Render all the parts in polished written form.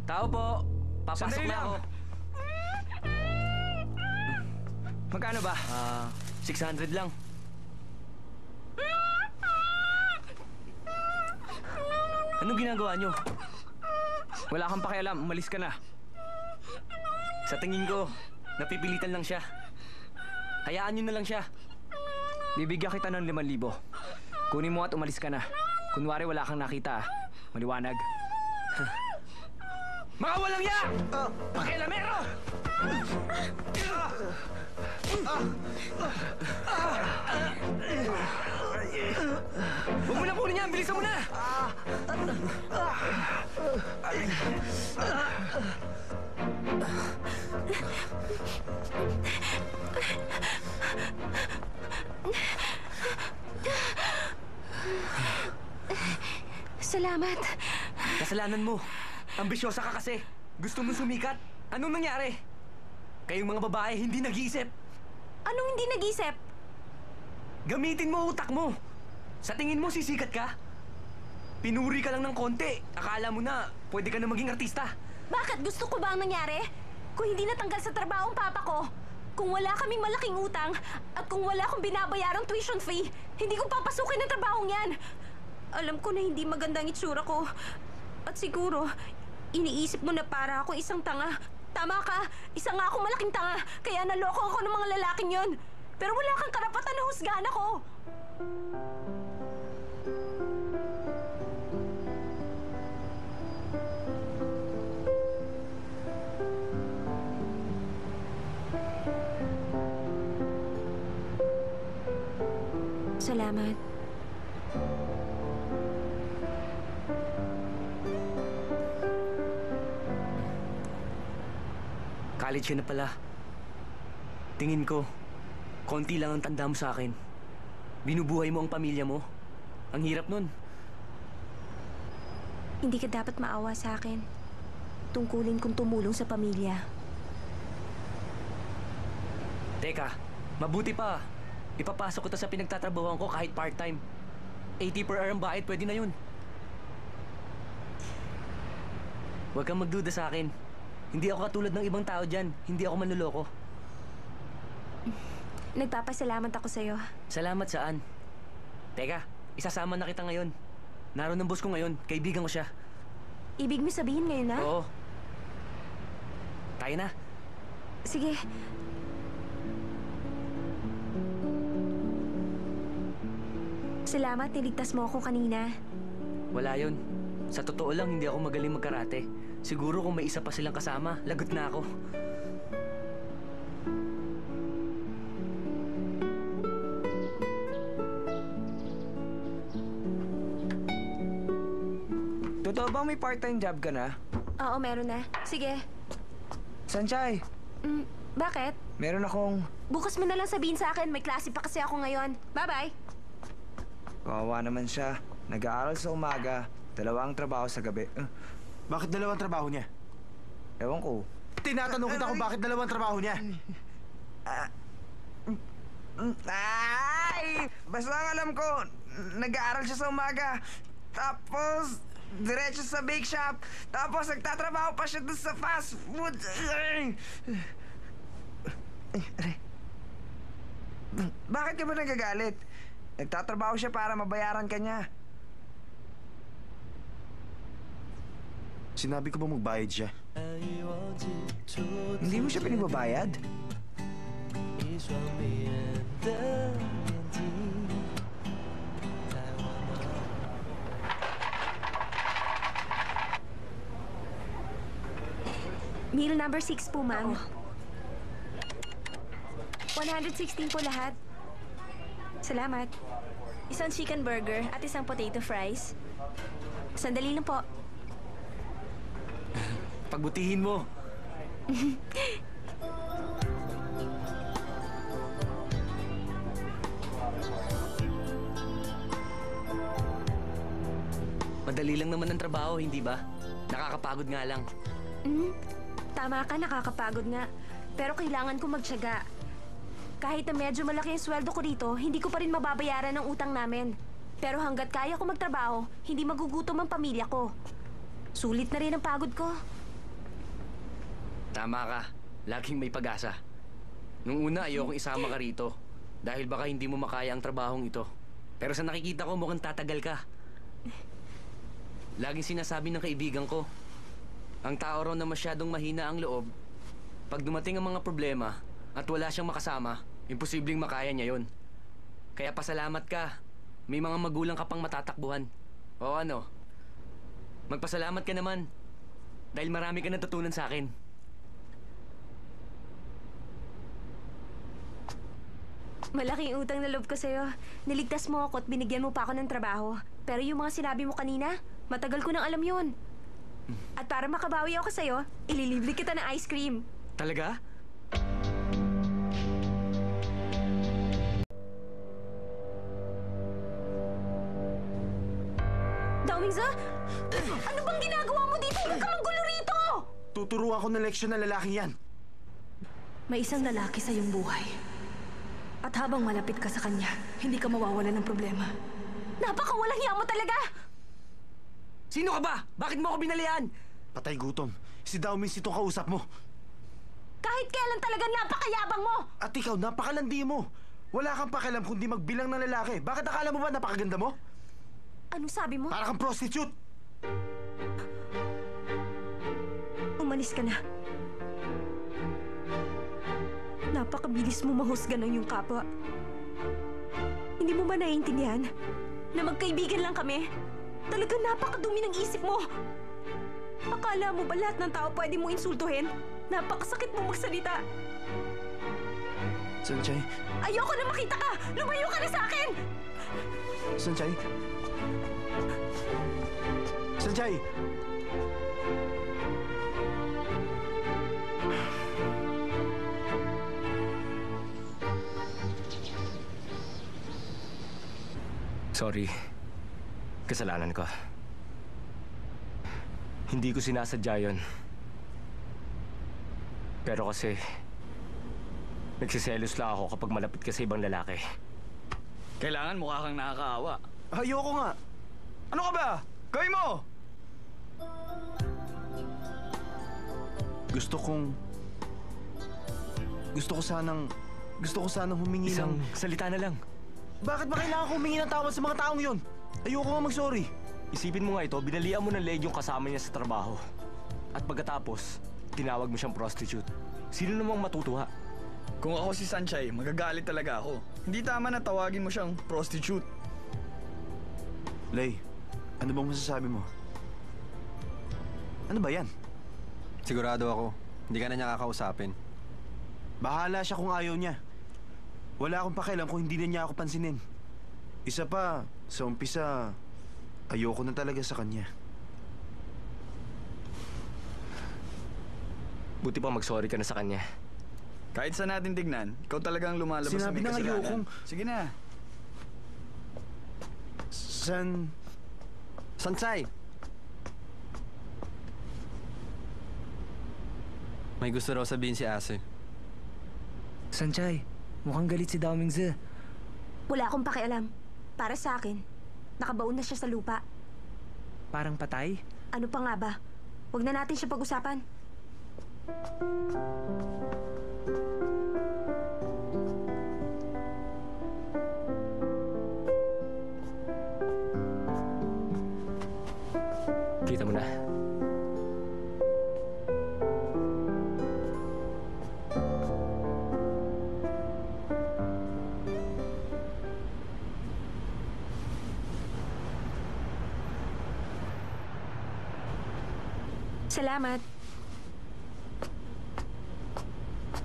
Tao po! Papasok Sandali na lang. ako. Magkano ba? 600 lang. Anong ginagawa nyo? Wala kang pakialam, umalis ka na. Sa tingin ko, napipilitan lang siya. Hayaan nyo na lang siya. Bibigyan kita ng 5,000. Kunin mo at umalis ka na. Kunwari wala kang nakita, maliwanag. Mga walang ya! Pakialamero! Huwag mo na kunin yan! Bilisan mo na! Salamat. Kasalanan mo. Ambisyosa ka kasi. Gusto mo sumikat. Anong nangyari? Kayong mga babae hindi nag-iisip. Anong hindi nag-isip? Gamitin mo utak mo. Sa tingin mo sisikat ka? Pinuri ka lang ng konti. Akala mo na pwede ka na maging artista. Bakit? Gusto ko ba ang nangyari? Kung hindi natanggal sa trabaho ang papa ko, kung wala kaming malaking utang, at kung wala akong binabayarang tuition fee, hindi ko papasukin ang trabahong yan. Alam ko na hindi maganda ang itsura ko. At siguro, iniisip mo na para ako isang tanga. Tama ka, isa nga akong malaking tanga, kaya naloko ako ng mga lalaking yon. Pero wala kang karapatan na husgahan ako. Salamat. College ka na pala. Tingin ko, konti lang ang tanda mo sa akin. Binubuhay mo ang pamilya mo. Ang hirap nun. Hindi ka dapat maawa sa akin. Tungkulin kong tumulong sa pamilya. Teka, mabuti pa. Ipapasok ko to sa pinagtatrabahuan ko kahit part-time. 80 per hour ang bayad, pwede na yun. Huwag kang magduda sa akin. Hindi ako katulad ng ibang tao dyan. Hindi ako manloloko. Nagpapasalamat ako sa'yo. Salamat saan? Teka, isasama na kita ngayon. Naroon ang boss ko ngayon. Kaibigan ko siya. Ibig mo sabihin ngayon, ha? Oo. Tayo na. Sige. Salamat, niligtas mo ako kanina. Wala yun. Sa totoo lang, hindi ako magaling magkarate. Siguro kung may isa pa silang kasama, lagot na ako. Totoo bang may part-time job ka na? Oo, meron na. Sige. Sanchay, Bakit? meron akong... Bukas mo na lang sabihin sa akin, may klase pa kasi ako ngayon. Bye-bye. Kawawa naman siya. Nag-aaral sa umaga, dalawang trabaho sa gabi. Bakit dalawang trabaho niya? Ewan ko. Tinatanong kita kung bakit dalawang trabaho niya. Ay! Basta ang alam ko, nag-aaral siya sa umaga. Tapos, diretso sa bake shop. Tapos, nagtatrabaho pa siya doon sa fast food. Bakit ka ba nagagalit? Nagtatrabaho siya para mabayaran ka niya. Sinabi ko ba magbayad siya? Hindi mo siya pinibabayad? Meal number 6 po, ma'am. 116 po lahat. Salamat. Isang chicken burger at isang potato fries. Sandali lang po. Pagbutihin mo. Madali lang naman ang trabaho, hindi ba? Nakakapagod nga lang. Tama ka, nakakapagod nga. Pero kailangan ko magtiyaga. Kahit na medyo malaki ang sweldo ko dito, hindi ko pa rin mababayaran ang utang namin. Pero hanggat kaya ko magtrabaho, hindi magugutom ang pamilya ko. Sulit na rin ang pagod ko. Tama ka. Laging may pag-asa. Nung una, ayokong isama ka rito. Dahil baka hindi mo makaya ang trabahong ito. Pero sa nakikita ko, mukhang tatagal ka. Laging sinasabi ng kaibigan ko, ang tao raw na masyadong mahina ang loob, pag dumating ang mga problema at wala siyang makasama, imposibleng makaya niya yon. Kaya pasalamat ka. May mga magulang ka pang matatakbuhan. O ano? Magpasalamat ka naman. Dahil marami ka natutunan sa akin. Malaking utang na loob ko sa'yo. Niligtas mo ako at binigyan mo pa ako ng trabaho. Pero yung mga sinabi mo kanina, matagal ko nang alam yun. At para makabawi ako sa'yo, ililibre kita ng ice cream. Talaga? Dawingza, ano bang ginagawa mo dito? Huwag ka manggulo rito! Tuturuan ko ng leksyon ng lalaking yan. May isang lalaki sa iyong buhay. At habang malapit ka sa kanya, hindi ka mawawala ng problema. Napakawalang hiya mo talaga! Sino ka ba? Bakit mo ako binalian? Patay gutom. Si Daomins itong kausap mo. Kahit kailan talaga napakayabang mo! At ikaw, napakalandi mo. Wala kang pakialam kundi magbilang ng lalaki. Bakit akala mo ba napakaganda mo? Ano sabi mo? Para kang prostitute. Umalis ka na. Napakabilis mo mahusga ng iyong kapwa. Hindi mo ba naiintindihan na magkaibigan lang kami? Talagang napakadumi ng isip mo. Akala mo ba lahat ng tao pwede mo insultuhin? Napakasakit mo magsalita. Sanchay? Ayoko na makita ka! Lumayo ka na sa akin! Sanchay? Sanchay! Sorry. Kasalanan ko. Hindi ko sinasadya yun. Pero kasi, nagsiselos lang ako kapag malapit ka sa ibang lalaki. Kailangan mukha kang nakakaawa. Ayoko nga. Ano ka ba? Gawin mo! Gusto ko sanang humingi Isang ng... salita na lang. Bakit ba kailangan ko humingi ng tawad sa mga taong yon? Ayoko nga mag-sorry. Isipin mo nga ito, binalian mo ng leg yung kasama niya sa trabaho. At pagkatapos, tinawag mo siyang prostitute. Sino namang matutuwa? Kung ako si Sanchay, magagalit talaga ako. Hindi tama na tawagin mo siyang prostitute. Lay, ano bang masasabi mo? Ano ba yan? Sigurado ako, hindi ka na niya kakausapin. Bahala siya kung ayaw niya. Wala akong pakialam kung hindi na niya ako pansinin. Isa pa, sa umpisa, ayoko na talaga sa kanya. Buti pa mag-sorry ka na sa kanya. Kahit sa natin tignan, ikaw talagang lumalabas sa Sinabi may na kasalanan. ayokong... Sige na. Sanchay! May gusto raw sabihin si Ase. Sanchay, mukhang galit si Daomingza. Wala akong pakialam. Para sa akin, nakabaon na siya sa lupa. Parang patay? Ano pa nga ba? Huwag na natin siya pag-usapan. Kita mo na. Salamat.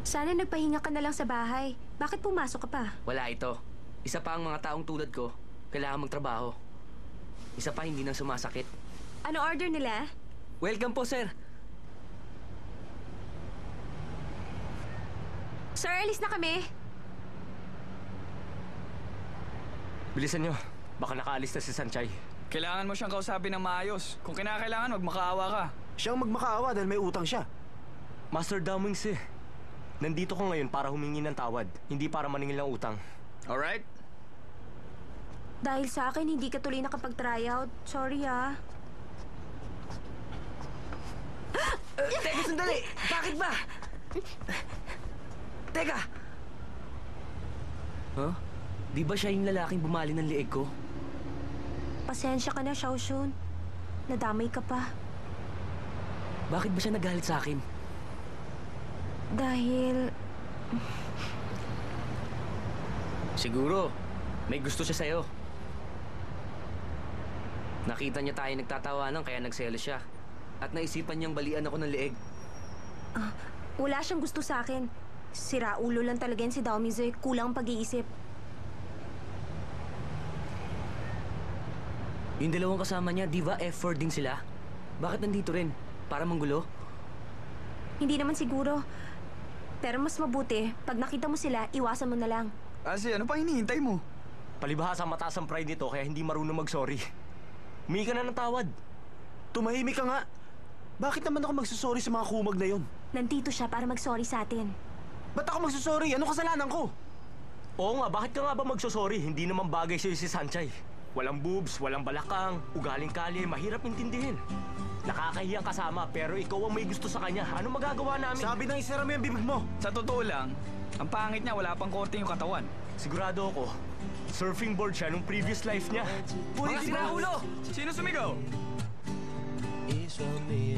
Sana nagpahinga ka na lang sa bahay. Bakit pumasok ka pa? Wala ito. Isa pa ang mga taong tulad ko, kailangan magtrabaho. Isa pa hindi nang sumasakit. Ano order nila? Welcome po, sir. Sir, alis na kami. Bilisan nyo. Baka nakaalis na si Sanchay. Kailangan mo siyang kausapin ng maayos. Kung kinakailangan, wag makaawa ka. Siyang magmakaawa dahil may utang siya. Master Damings eh. Nandito ko ngayon para humingi ng tawad, hindi para maningil ng utang. Alright? Dahil sa akin, hindi ka tuloy nakapag-tryout. Sorry ah. Teka, sandali! Bakit ba? Teka! Huh? Di ba siya yung lalaking bumali ng liig ko? Pasensya ka na, Xiaoxun. Nadamay ka pa. Bakit ba siya nagalit sa akin? Dahil... Siguro, may gusto siya sa'yo. Nakita niya tayo nagtatawanan kaya nagselos siya. At naisipan niyang balian ako ng liig. Wala siyang gusto sa akin. Sira ulo lang talaga yan si Daomize. Kulang ang pag-iisip. Yung dalawang kasama niya, di ba F4 din sila? Bakit nandito rin? Para manggulo? Hindi naman siguro. Pero mas mabuti, pag nakita mo sila, iwasan mo na lang. Kasi ano pa hinihintay mo? Palibhasa mataas ang pride nito kaya hindi marunong mag-sorry. Humingi ka na ng tawad. Tumahimik ka nga. Bakit naman ako magsusorry sa mga kumag na yon? Nandito siya para mag-sorry sa atin. Ba't ako magsusorry? Ano kasalanan ko? Oo nga, bakit ka nga ba magsosorry? Hindi naman bagay sa'yo si Sanchay. Walang boobs, walang balakang, ugaling kalye, mahirap intindihin. Nakakahiyang kasama pero ikaw ang may gusto sa kanya. Ano magagawa namin? Sabi ng isara mo yung bibig mo. Sa totoo lang, ang pangit niya, wala pang konti yung katawan. Sigurado ako, surfing board siya nung previous life niya. Mga sinaulo! Sino sumigaw? It's from me